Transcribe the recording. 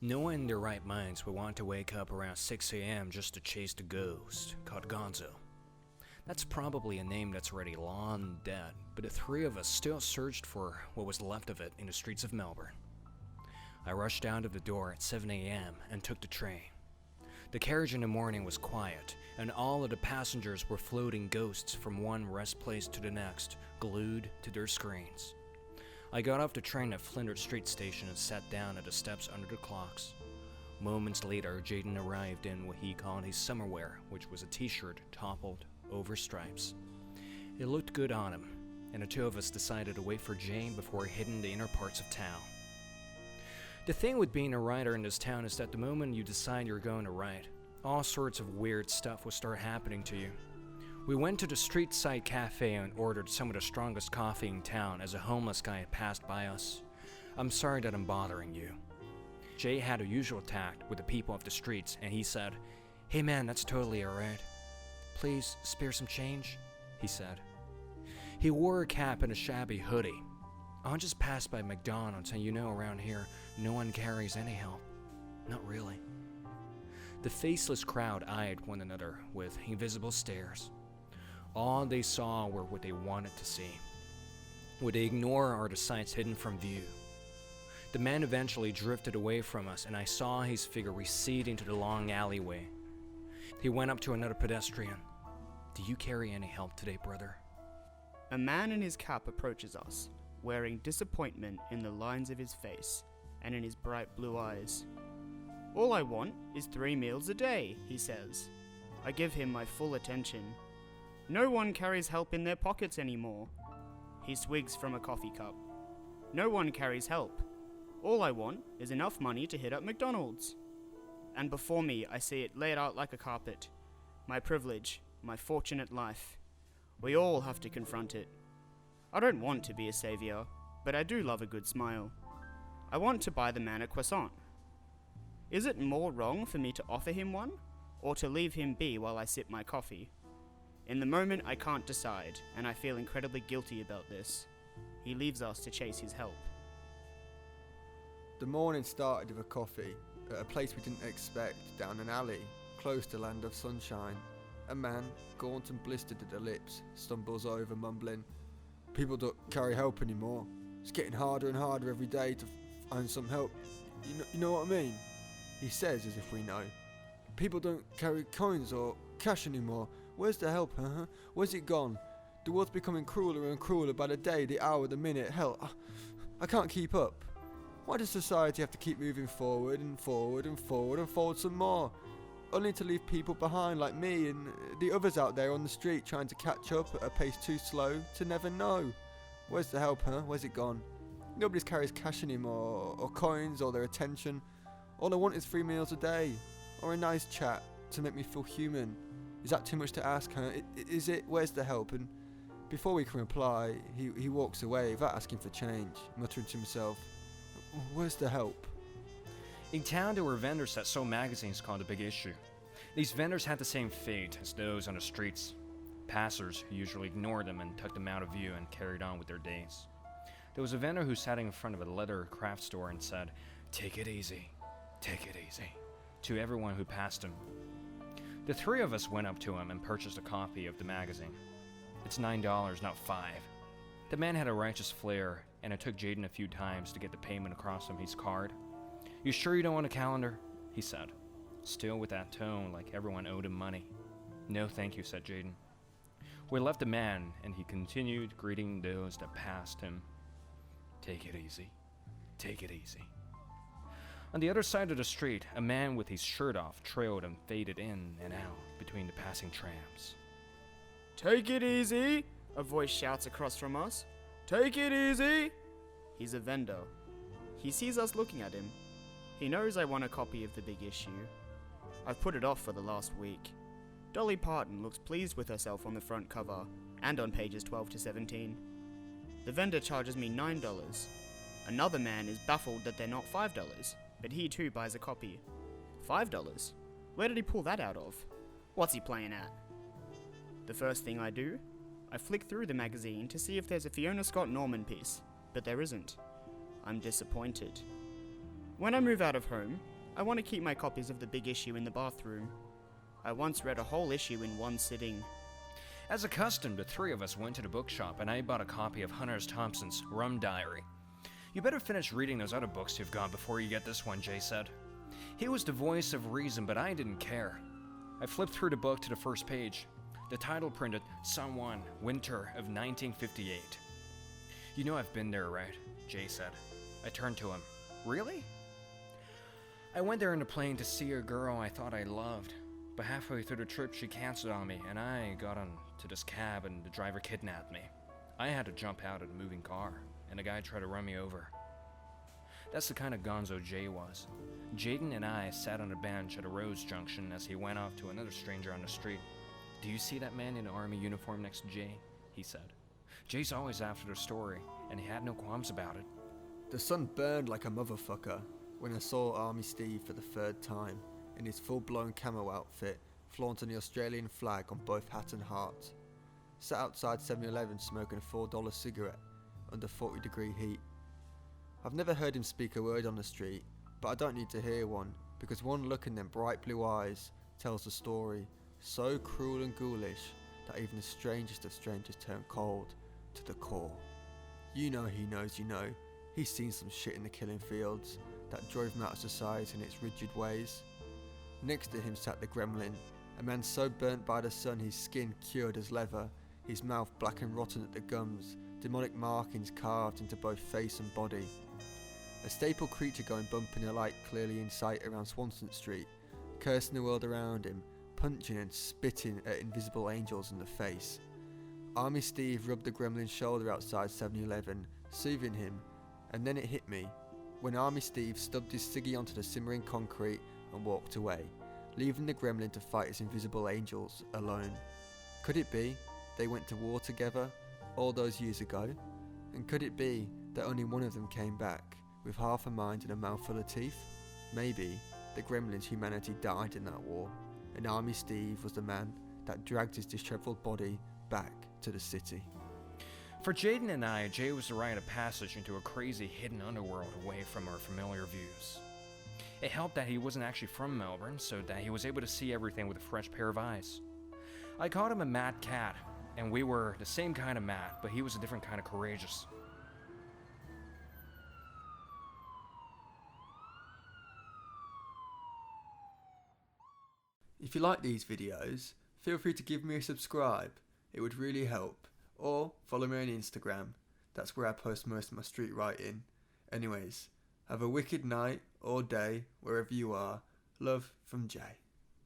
No one in their right minds would want to wake up around 6 a.m. just to chase the ghost called Gonzo. That's probably a name that's already long dead, but the three of us still searched for what was left of it in the streets of Melbourne. I rushed down to the door at 7 a.m. and took the train. The carriage in the morning was quiet, and all of the passengers were floating ghosts from one rest place to the next, glued to their screens. I got off the train at Flinders Street Station and sat down at the steps under the clocks. Moments later, Jaidyn arrived in what he called his summer wear, which was a t-shirt toppled over stripes. It looked good on him, and the two of us decided to wait for Jane before hitting the inner parts of town. The thing with being a writer in this town is that the moment you decide you're going to write, all sorts of weird stuff will start happening to you. We went to the street side cafe and ordered some of the strongest coffee in town as a homeless guy had passed by us. I'm sorry that I'm bothering you. Jay had a usual tact with the people of the streets, and he said, "Hey man, that's totally alright. Please spare some change," he said. He wore a cap and a shabby hoodie. I just passed by McDonald's, and you know around here, no one carries any help. Not really. The faceless crowd eyed one another with invisible stares. All they saw were what they wanted to see. What they ignore are the sights hidden from view. The man eventually drifted away from us, and I saw his figure recede into the long alleyway. He went up to another pedestrian. "Do you carry any help today, brother?" A man in his cap approaches us, wearing disappointment in the lines of his face and in his bright blue eyes. "All I want is 3 meals a day," he says. I give him my full attention. "No one carries help in their pockets anymore." He swigs from a coffee cup. "No one carries help. All I want is enough money to hit up McDonald's." And before me I see it laid out like a carpet. My privilege, my fortunate life. We all have to confront it. I don't want to be a savior, but I do love a good smile. I want to buy the man a croissant. Is it more wrong for me to offer him one, or to leave him be while I sip my coffee? In the moment I can't decide, and I feel incredibly guilty about this. He leaves us to chase his help. The morning started with a coffee, at a place we didn't expect, down an alley, close to Land of Sunshine. A man, gaunt and blistered at the lips, stumbles over, mumbling, "People don't carry help anymore. It's getting harder and harder every day to find some help. You know what I mean?" He says as if we know. "People don't carry coins or cash anymore. Where's the help, huh? Where's it gone? The world's becoming crueler and crueler by the day, the hour, the minute. Hell, I can't keep up. Why does society have to keep moving forward and forward and forward and forward some more? Only to leave people behind like me and the others out there on the street trying to catch up at a pace too slow to never know. Where's the help, huh? Where's it gone? Nobody carries cash anymore, or coins, or their attention. All I want is 3 meals a day, or a nice chat to make me feel human. Is that too much to ask, huh? Is it? Where's the help?" And before we can reply, he walks away without asking for change, muttering to himself, "Where's the help?" In town, there were vendors that sold magazines called The Big Issue. These vendors had the same fate as those on the streets. Passers who usually ignored them and tucked them out of view and carried on with their days. There was a vendor who sat in front of a leather craft store and said, "Take it easy, take it easy," to everyone who passed him. The three of us went up to him and purchased a copy of the magazine. "It's $9, not $5. The man had a righteous flair, and it took Jaidyn a few times to get the payment across from his card. "You sure you don't want a calendar?" he said, still with that tone like everyone owed him money. "No thank you," said Jaidyn. We left the man, and he continued greeting those that passed him. "Take it easy, take it easy." On the other side of the street, a man with his shirt off trailed and faded in and out between the passing trams. "Take it easy," a voice shouts across from us. "Take it easy." He's a vendor. He sees us looking at him. He knows I want a copy of The Big Issue. I've put it off for the last week. Dolly Parton looks pleased with herself on the front cover, and on pages 12 to 17. The vendor charges me $9. Another man is baffled that they're not $5, but he too buys a copy. $5? Where did he pull that out of? What's he playing at? The first thing I do, I flick through the magazine to see if there's a Fiona Scott Norman piece, but there isn't. I'm disappointed. When I move out of home, I want to keep my copies of the big issue in the bathroom. I once read a whole issue in one sitting. As a custom, the three of us went to the bookshop and I bought a copy of Hunter S. Thompson's Rum Diary. You better finish reading those other books you've got before you get this one, Jay said. He was the voice of reason, but I didn't care. I flipped through the book to the first page. The title printed, San Juan, Winter of 1958. You know I've been there, right? Jay said. I turned to him. Really? I went there in the plane to see a girl I thought I loved, but halfway through the trip she canceled on me and I got onto this cab and the driver kidnapped me. I had to jump out of the moving car and the guy tried to run me over. That's the kind of gonzo Jay was. Jaidyn and I sat on a bench at a Rose Junction as he went off to another stranger on the street. Do you see that man in an army uniform next to Jay? He said. Jay's always after the story, and he had no qualms about it. The sun burned like a motherfucker when I saw Army Steve for the third time, in his full-blown camo outfit, flaunting the Australian flag on both hat and heart. Sat outside 7-Eleven smoking a $4 cigarette, under 40-degree heat. I've never heard him speak a word on the street, but I don't need to hear one, because one look in them bright blue eyes tells the story, so cruel and ghoulish that even the strangest of strangers turn cold to the core. You know he knows you know. He's seen some shit in the killing fields that drove him out of society in its rigid ways. Next to him sat the Gremlin, a man so burnt by the sun his skin cured as leather, his mouth black and rotten at the gums, demonic markings carved into both face and body. A staple creature going bump in a light clearly in sight around Swanston Street, cursing the world around him, punching and spitting at invisible angels in the face. Army Steve rubbed the Gremlin's shoulder outside 7-Eleven, soothing him, and then it hit me, when Army Steve stubbed his ciggy onto the simmering concrete and walked away, leaving the Gremlin to fight his invisible angels alone. Could it be they went to war together all those years ago? And could it be that only one of them came back with half a mind and a mouthful of teeth? Maybe the Gremlin's humanity died in that war, and Army Steve was the man that dragged his disheveled body back to the city. For Jaidyn and I, Jay was the rite of passage into a crazy hidden underworld away from our familiar views. It helped that he wasn't actually from Melbourne, so that he was able to see everything with a fresh pair of eyes. I called him a mad cat, and we were the same kind of mad, but he was a different kind of courageous. If you like these videos, feel free to give me a subscribe, it would really help, or follow me on Instagram, that's where I post most of my street writing. Anyways, have a wicked night or day wherever you are. Love from Jay.